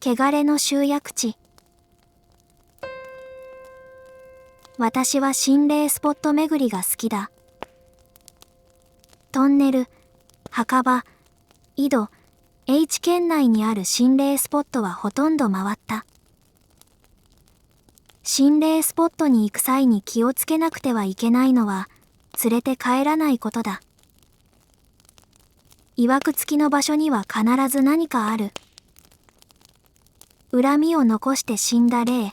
汚れの集約地。私は心霊スポット巡りが好きだ。トンネル、墓場、井戸、H 県内にある心霊スポットはほとんど回った。心霊スポットに行く際に気をつけなくてはいけないのは、連れて帰らないことだ。曰く付きの場所には必ず何かある。恨みを残して死んだ霊、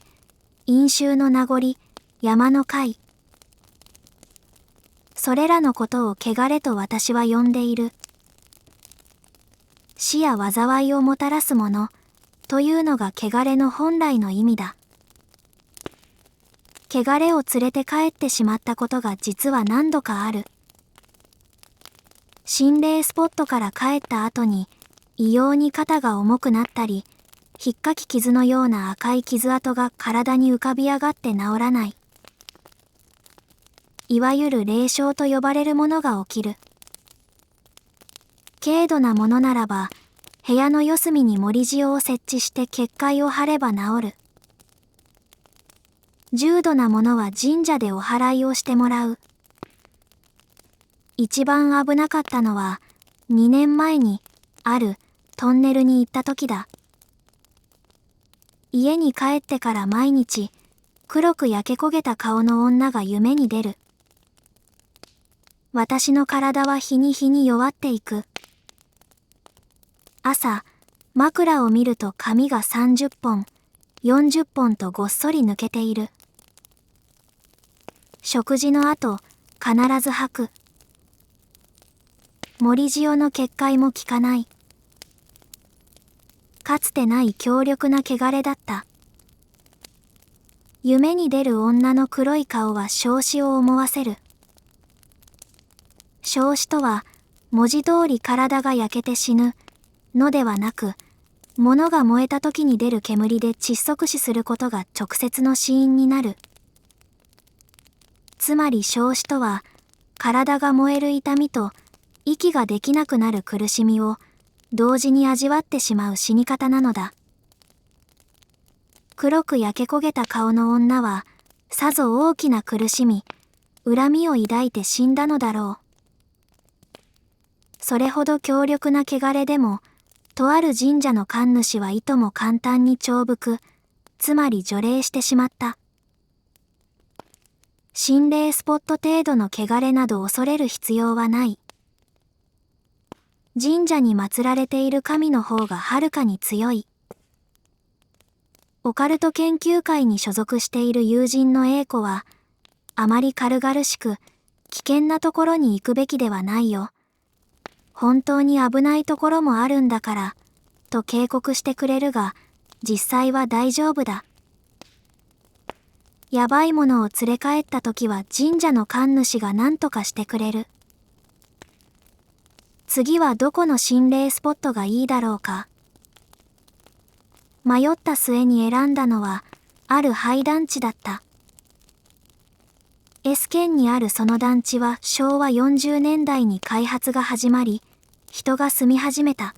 陰臭の名残、山の会。それらのことを汚れと私は呼んでいる。死や災いをもたらすもの、というのが汚れの本来の意味だ。汚れを連れて帰ってしまったことが実は何度かある。心霊スポットから帰った後に異様に肩が重くなったり、ひっかき傷のような赤い傷跡が体に浮かび上がって治らない。いわゆる霊障と呼ばれるものが起きる。軽度なものならば、部屋の四隅に盛り塩を設置して結界を張れば治る。重度なものは神社でお祓いをしてもらう。一番危なかったのは、2年前にあるトンネルに行った時だ。家に帰ってから毎日、黒く焼け焦げた顔の女が夢に出る。私の体は日に日に弱っていく。朝、枕を見ると髪が30本、40本とごっそり抜けている。食事の後、必ず吐く。盛り塩の結界も効かない。かつてない強力な汚れだった。夢に出る女の黒い顔は焼死を思わせる。焼死とは、文字通り体が焼けて死ぬのではなく、物が燃えた時に出る煙で窒息死することが直接の死因になる。つまり焼死とは、体が燃える痛みと息ができなくなる苦しみを同時に味わってしまう死に方なのだ。黒く焼け焦げた顔の女は、さぞ大きな苦しみ、恨みを抱いて死んだのだろう。それほど強力な汚れでも、とある神社の神主はいとも簡単に調伏、つまり除霊してしまった。心霊スポット程度の汚れなど恐れる必要はない。神社に祀られている神の方がはるかに強い。オカルト研究会に所属している友人の A 子は、あまり軽々しく危険なところに行くべきではないよ。本当に危ないところもあるんだから、と警告してくれるが、実際は大丈夫だ。やばいものを連れ帰った時は神社の神主が何とかしてくれる。次はどこの心霊スポットがいいだろうか。迷った末に選んだのは、ある廃団地だった。S 県にあるその団地は昭和40年代に開発が始まり、人が住み始めた。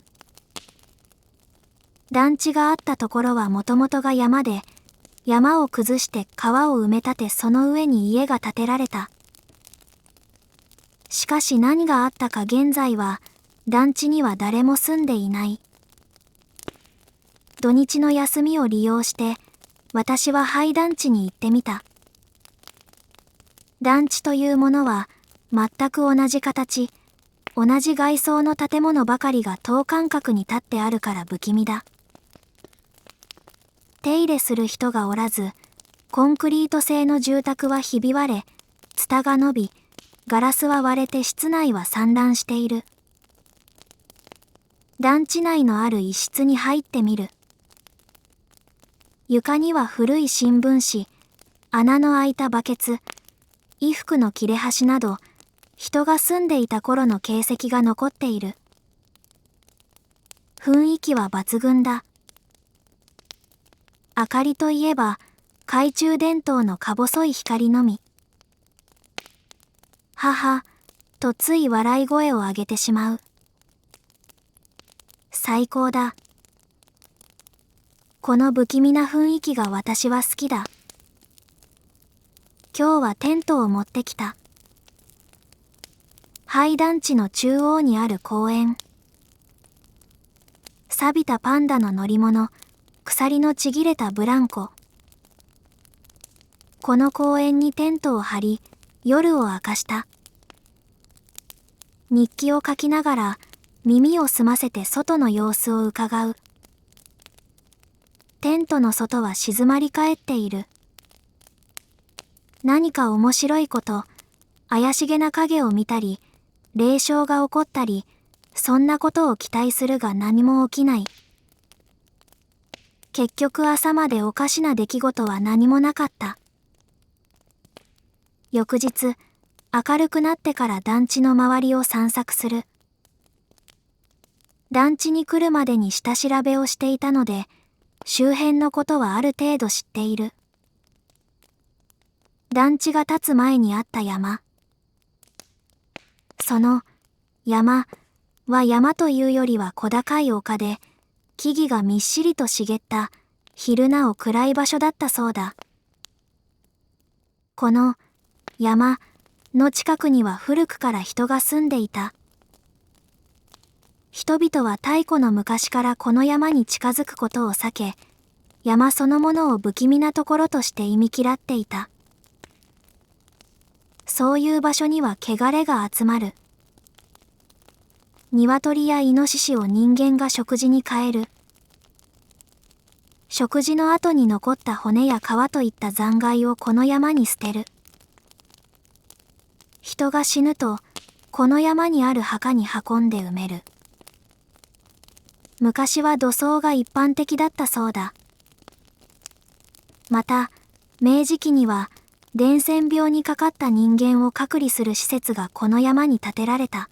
団地があったところはもともとが山で、山を崩して川を埋め立てその上に家が建てられた。しかし何があったか現在は、団地には誰も住んでいない。土日の休みを利用して、私は廃団地に行ってみた。団地というものは、全く同じ形、同じ外装の建物ばかりが等間隔に立ってあるから不気味だ。手入れする人がおらず、コンクリート製の住宅はひび割れ、ツタが伸び、ガラスは割れて室内は散乱している。団地内のある一室に入ってみる。床には古い新聞紙、穴の開いたバケツ、衣服の切れ端など、人が住んでいた頃の形跡が残っている。雰囲気は抜群だ。明かりといえば、懐中電灯のか細い光のみ。はは、とつい笑い声を上げてしまう。最高だ。この不気味な雰囲気が私は好きだ。今日はテントを持ってきた。廃団地の中央にある公園。錆びたパンダの乗り物、鎖のちぎれたブランコ。この公園にテントを張り、夜を明かした。日記を書きながら耳を澄ませて外の様子をうかがう。テントの外は静まり返っている。何か面白いこと、怪しげな影を見たり、霊障が起こったり、そんなことを期待するが何も起きない。結局朝までおかしな出来事は何もなかった。翌日、明るくなってから団地の周りを散策する。団地に来るまでに下調べをしていたので、周辺のことはある程度知っている。団地が建つ前にあった山。その山は山というよりは小高い丘で、木々がみっしりと茂った昼なお暗い場所だったそうだ。この山の近くには古くから人が住んでいた。人々は太古の昔からこの山に近づくことを避け、山そのものを不気味なところとして忌み嫌っていた。そういう場所には汚れが集まる。鶏やイノシシを人間が食事に変える。食事の後に残った骨や皮といった残骸をこの山に捨てる。人が死ぬと、この山にある墓に運んで埋める。昔は土葬が一般的だったそうだ。また、明治期には、伝染病にかかった人間を隔離する施設がこの山に建てられた。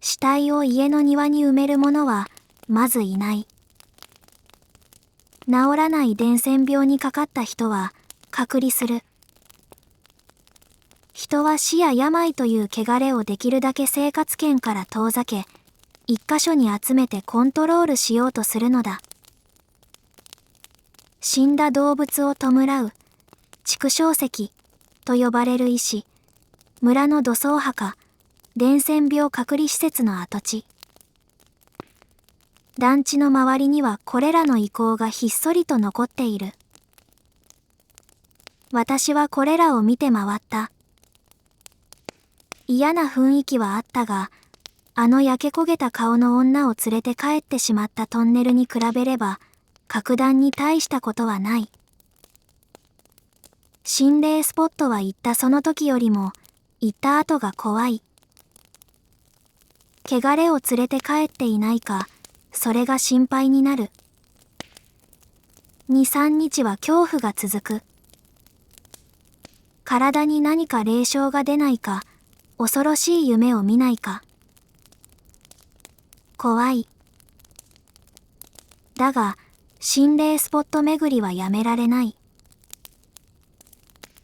死体を家の庭に埋める者は、まずいない。治らない伝染病にかかった人は、隔離する。人は死や病という汚れをできるだけ生活圏から遠ざけ、一箇所に集めてコントロールしようとするのだ。死んだ動物を弔う、畜生石と呼ばれる石、村の土葬墓、伝染病隔離施設の跡地。団地の周りにはこれらの遺構がひっそりと残っている。私はこれらを見て回った。嫌な雰囲気はあったが、あの焼け焦げた顔の女を連れて帰ってしまったトンネルに比べれば、格段に大したことはない。心霊スポットは行ったその時よりも、行った後が怖い。汚れを連れて帰っていないか、それが心配になる。2、3日は恐怖が続く。体に何か霊障が出ないか、恐ろしい夢を見ないか。怖い。だが、心霊スポット巡りはやめられない。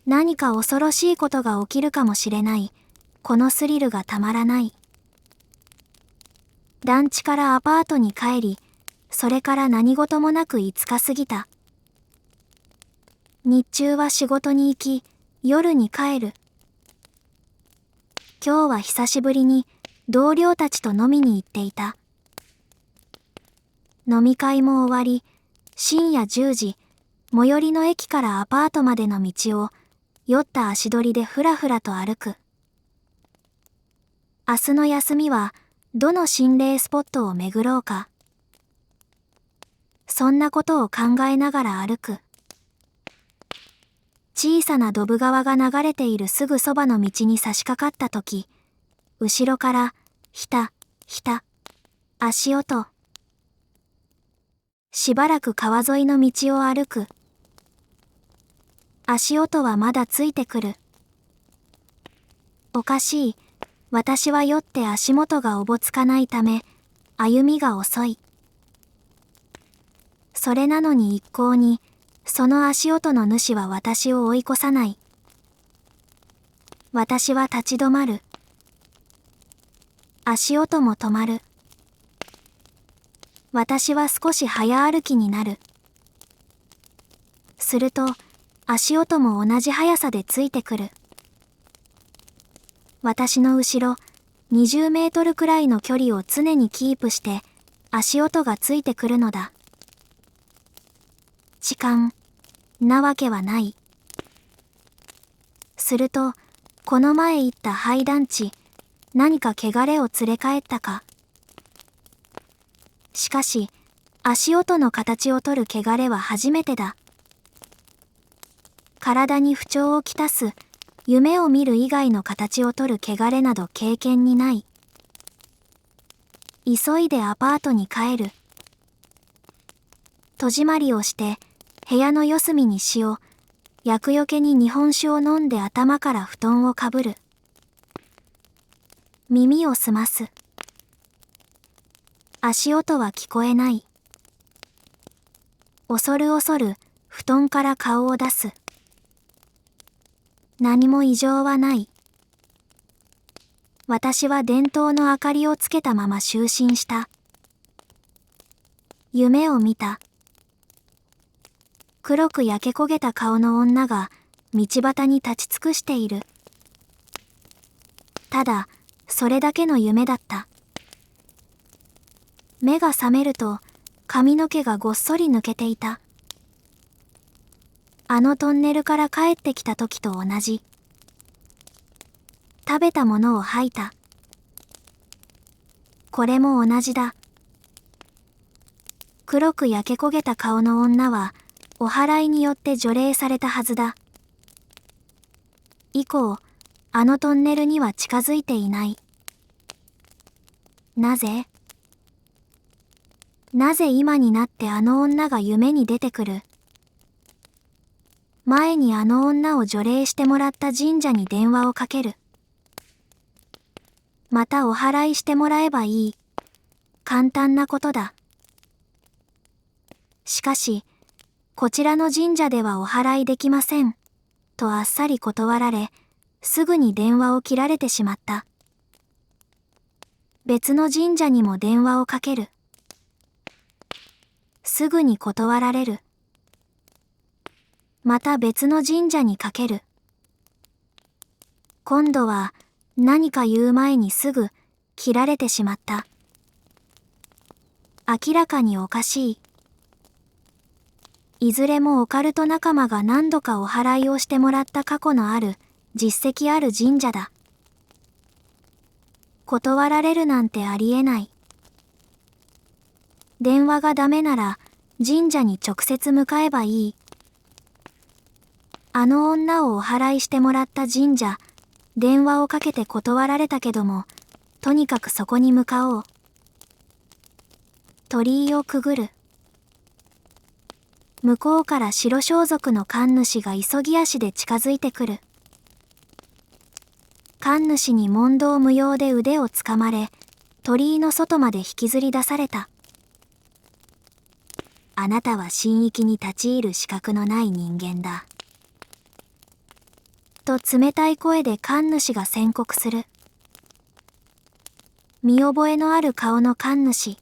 何か恐ろしいことが起きるかもしれない。このスリルがたまらない。団地からアパートに帰り、それから何事もなく5日過ぎた。日中は仕事に行き、夜に帰る。今日は久しぶりに同僚たちと飲みに行っていた。飲み会も終わり、深夜10時、最寄りの駅からアパートまでの道を、酔った足取りでふらふらと歩く。明日の休みは、どの心霊スポットを巡ろうか。そんなことを考えながら歩く。小さなドブ川が流れているすぐそばの道に差し掛かったとき、後ろから、ひた、ひた、足音。しばらく川沿いの道を歩く。足音はまだついてくる。おかしい。私は酔って足元がおぼつかないため、歩みが遅い。それなのに一向に、その足音の主は私を追い越さない。私は立ち止まる。足音も止まる。私は少し早歩きになる。すると、足音も同じ速さでついてくる。私の後ろ、20メートルくらいの距離を常にキープして、足音がついてくるのだ。痴漢なわけはない。すると、この前行った廃団地、何か汚れを連れ帰ったか。しかし、足音の形をとる汚れは初めてだ。体に不調をきたす、夢を見る以外の形をとる汚れなど経験にない。急いでアパートに帰る。戸締まりをして、部屋の四隅にしよう。厄除けに日本酒を飲んで頭から布団をかぶる。耳を澄ます。足音は聞こえない。恐る恐る布団から顔を出す。何も異常はない。私は電灯の明かりをつけたまま就寝した。夢を見た。黒く焼け焦げた顔の女が道端に立ち尽くしている。ただ、それだけの夢だった。目が覚めると髪の毛がごっそり抜けていた。あのトンネルから帰ってきた時と同じ。食べたものを吐いた。これも同じだ。黒く焼け焦げた顔の女はお祓いによって除霊されたはずだ。以降、あのトンネルには近づいていない。なぜ今になってあの女が夢に出てくる。前にあの女を除霊してもらった神社に電話をかける。またお祓いしてもらえばいい。簡単なことだ。しかし、こちらの神社ではお祓いできません。とあっさり断られ、すぐに電話を切られてしまった。別の神社にも電話をかける。すぐに断られる。また別の神社にかける。今度は何か言う前にすぐ切られてしまった。明らかにおかしい。いずれもオカルト仲間が何度かお祓いをしてもらった過去のある実績ある神社だ。断られるなんてありえない。電話がダメなら神社に直接向かえばいい。あの女をお祓いしてもらった神社、電話をかけて断られたけども、とにかくそこに向かおう。鳥居をくぐる。向こうから白装束の神主が急ぎ足で近づいてくる。神主に問答無用で腕をつかまれ、鳥居の外まで引きずり出された。あなたは神域に立ち入る資格のない人間だ。と冷たい声で神主が宣告する。見覚えのある顔の神主。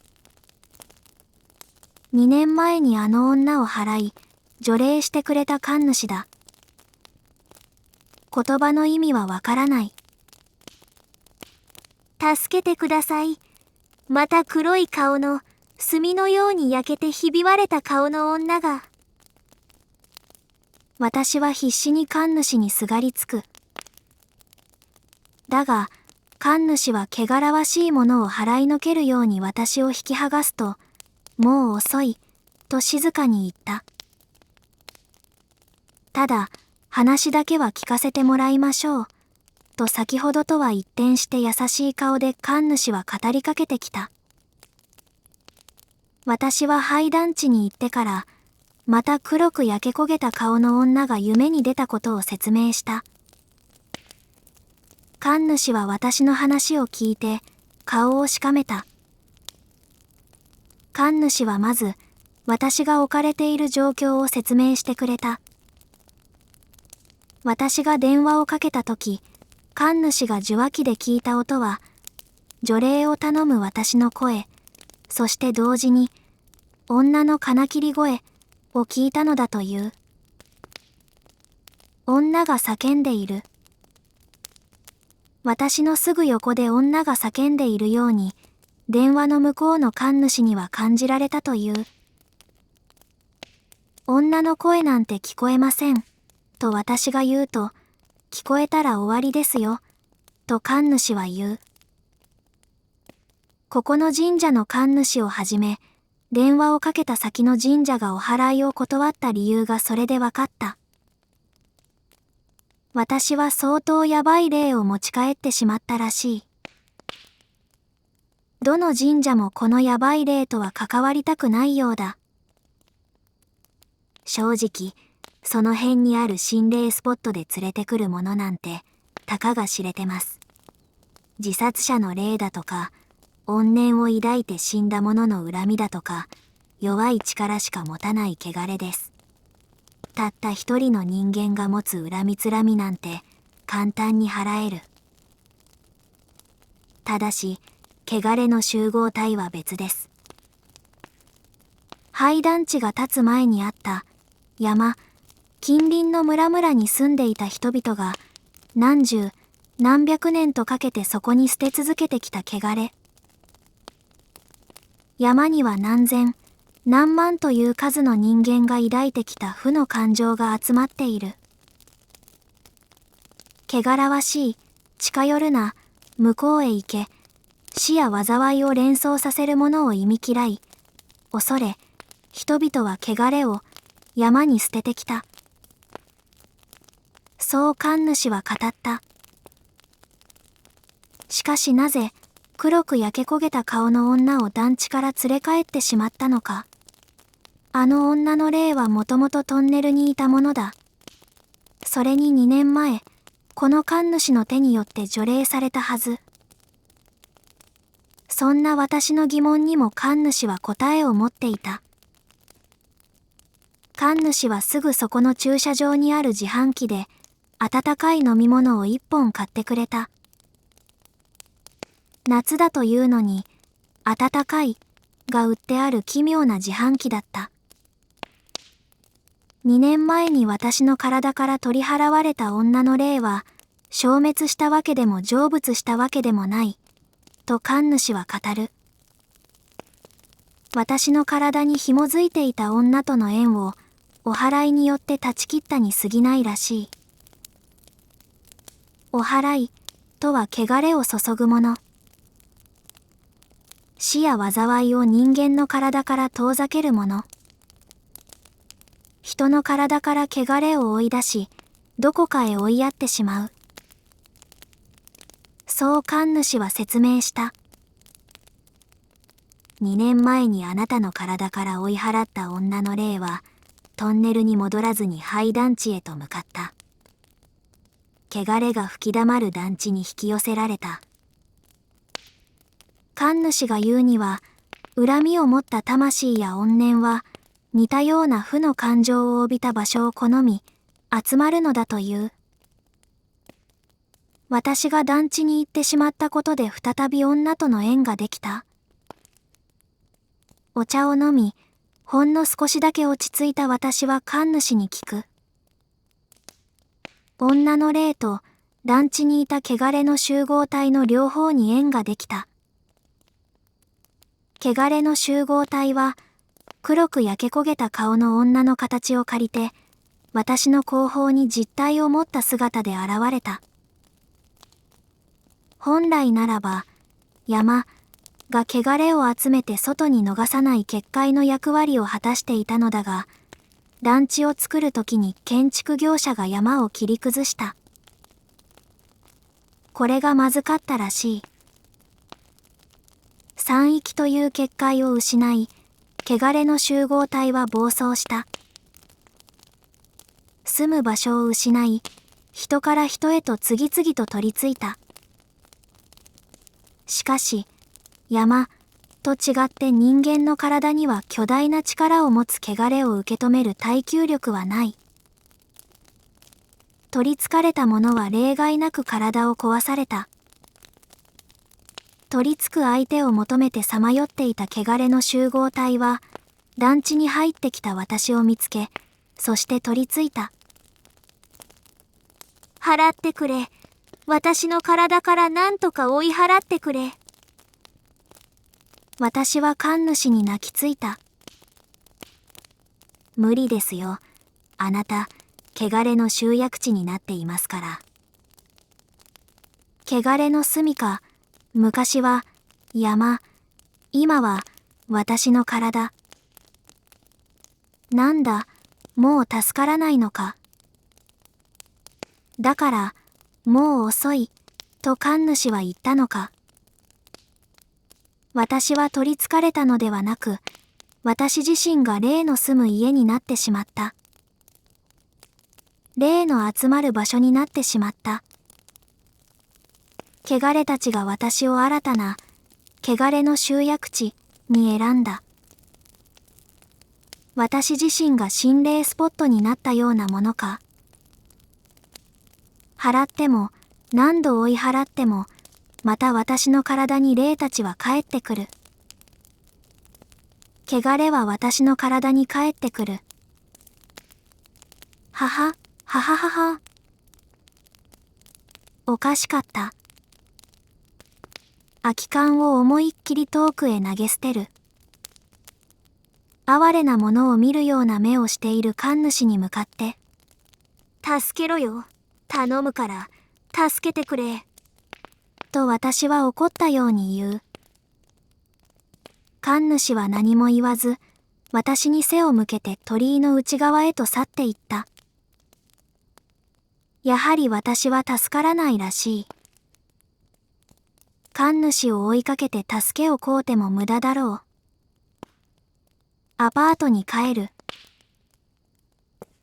2年前にあの女を払い、除霊してくれた神主だ。言葉の意味はわからない。助けてください。また黒い顔の、炭のように焼けてひび割れた顔の女が。私は必死に神主にすがりつく。だが、神主は汚らわしいものを払いのけるように私を引き剥がすと、もう遅い、と静かに言った。ただ、話だけは聞かせてもらいましょう、と先ほどとは一転して優しい顔で神主は語りかけてきた。私は廃団地に行ってから、また黒く焼け焦げた顔の女が夢に出たことを説明した。神主は私の話を聞いて、顔をしかめた。神主はまず、私が置かれている状況を説明してくれた。私が電話をかけたとき、神主が受話器で聞いた音は、除霊を頼む私の声、そして同時に、女の金切り声を聞いたのだという。女が叫んでいる。私のすぐ横で女が叫んでいるように、電話の向こうの神主には感じられたという。女の声なんて聞こえません、と私が言うと、聞こえたら終わりですよ、と神主は言う。ここの神社の神主をはじめ、電話をかけた先の神社がお祓いを断った理由がそれで分かった。私は相当やばい霊を持ち帰ってしまったらしい。どの神社もこのやばい霊とは関わりたくないようだ。正直、その辺にある心霊スポットで連れてくるものなんて、たかが知れてます。自殺者の霊だとか、怨念を抱いて死んだ者の恨みだとか、弱い力しか持たない汚れです。たった一人の人間が持つ恨みつらみなんて、簡単に払える。ただし、汚れの集合体は別です。廃団地が建つ前にあった山、近隣の村々に住んでいた人々が何十何百年とかけてそこに捨て続けてきた汚れ。山には何千何万という数の人間が抱いてきた負の感情が集まっている。汚らわしい、近寄るな、向こうへ行け、死や災いを連想させるものを忌み嫌い、恐れ、人々は汚れを山に捨ててきた。そう神主は語った。しかしなぜ、黒く焼け焦げた顔の女を団地から連れ帰ってしまったのか。あの女の霊はもともとトンネルにいたものだ。それに2年前、この神主の手によって除霊されたはず。そんな私の疑問にも神主は答えを持っていた。神主はすぐそこの駐車場にある自販機で、温かい飲み物を1本買ってくれた。夏だというのに、温かいが売ってある奇妙な自販機だった。2年前に私の体から取り払われた女の霊は、消滅したわけでも成仏したわけでもない、と神主は語る。私の体に紐づいていた女との縁を、お祓いによって断ち切ったに過ぎないらしい。お祓いとは汚れを注ぐもの。死や災いを人間の体から遠ざけるもの。人の体から汚れを追い出し、どこかへ追いやってしまう。そう神主は説明した。2年前にあなたの体から追い払った女の霊は、トンネルに戻らずに廃団地へと向かった。汚れが吹き溜まる団地に引き寄せられた。神主が言うには、恨みを持った魂や怨念は、似たような負の感情を帯びた場所を好み、集まるのだという。私が団地に行ってしまったことで再び女との縁ができた。お茶を飲み、ほんの少しだけ落ち着いた私は神主に聞く。女の霊と団地にいた汚れの集合体の両方に縁ができた。汚れの集合体は、黒く焼け焦げた顔の女の形を借りて、私の後方に実体を持った姿で現れた。本来ならば、山が汚れを集めて外に逃さない結界の役割を果たしていたのだが、団地を作るときに建築業者が山を切り崩した。これがまずかったらしい。山域という結界を失い、汚れの集合体は暴走した。住む場所を失い、人から人へと次々と取り付いた。しかし、山と違って人間の体には巨大な力を持つ汚れを受け止める耐久力はない。取り憑かれた者は例外なく体を壊された。取り憑く相手を求めてさまよっていた汚れの集合体は、団地に入ってきた私を見つけ、そして取り付いた。払ってくれ。私の体から何とか追い払ってくれ。私は神主に泣きついた。無理ですよ。あなた、汚れの集約地になっていますから。汚れの住処、昔は山、今は私の体。なんだ、もう助からないのか。だから、もう遅い、と神主は言ったのか。私は取り憑かれたのではなく、私自身が霊の住む家になってしまった。霊の集まる場所になってしまった。汚れたちが私を新たな、汚れの集約地に選んだ。私自身が心霊スポットになったようなものか。払っても、何度追い払っても、また私の体に霊たちは帰ってくる。汚れは私の体に帰ってくる。はは、はははは。おかしかった。空き缶を思いっきり遠くへ投げ捨てる。哀れなものを見るような目をしている神主に向かって、助けろよ。頼むから、助けてくれ。と私は怒ったように言う。神主は何も言わず、私に背を向けて鳥居の内側へと去っていった。やはり私は助からないらしい。神主を追いかけて助けを請うても無駄だろう。アパートに帰る。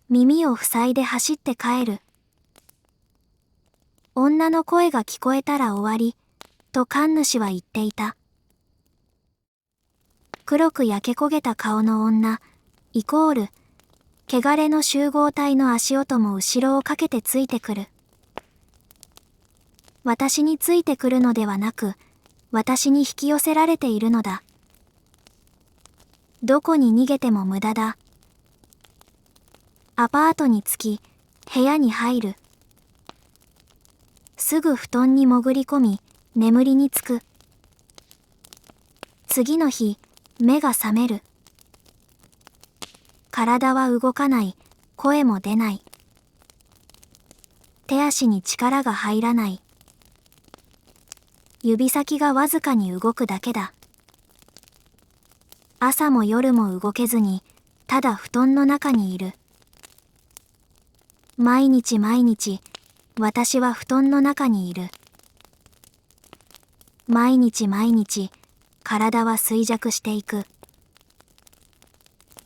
耳を塞いで走って帰る。女の声が聞こえたら終わり、と神主は言っていた。黒く焼け焦げた顔の女、イコール、汚れの集合体の足音も後ろをかけてついてくる。私についてくるのではなく、私に引き寄せられているのだ。どこに逃げても無駄だ。アパートに着き、部屋に入る。すぐ布団に潜り込み、眠りにつく。次の日、目が覚める。体は動かない、声も出ない。手足に力が入らない。指先がわずかに動くだけだ。朝も夜も動けずに、ただ布団の中にいる。毎日毎日、私は布団の中にいる。毎日毎日、体は衰弱していく。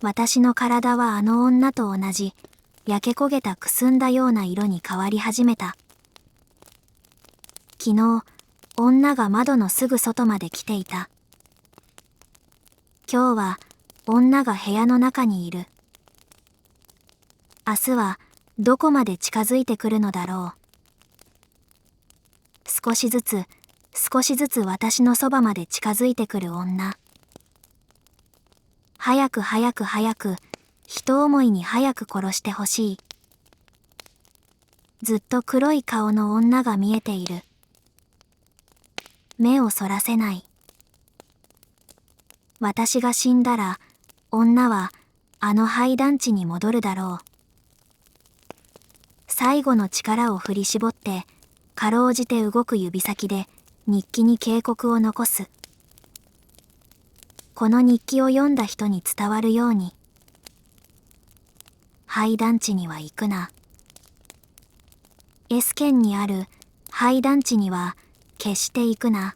私の体はあの女と同じ、焼け焦げたくすんだような色に変わり始めた。昨日、女が窓のすぐ外まで来ていた。今日は、女が部屋の中にいる。明日は、どこまで近づいてくるのだろう。少しずつ、少しずつ私のそばまで近づいてくる女。早く早く早く、人思いに早く殺してほしい。ずっと黒い顔の女が見えている。目をそらせない。私が死んだら、女はあの廃団地に戻るだろう。最後の力を振り絞って、かろうじて動く指先で日記に警告を残す。この日記を読んだ人に伝わるように。廃団地には行くな。S 県にある廃団地には決して行くな。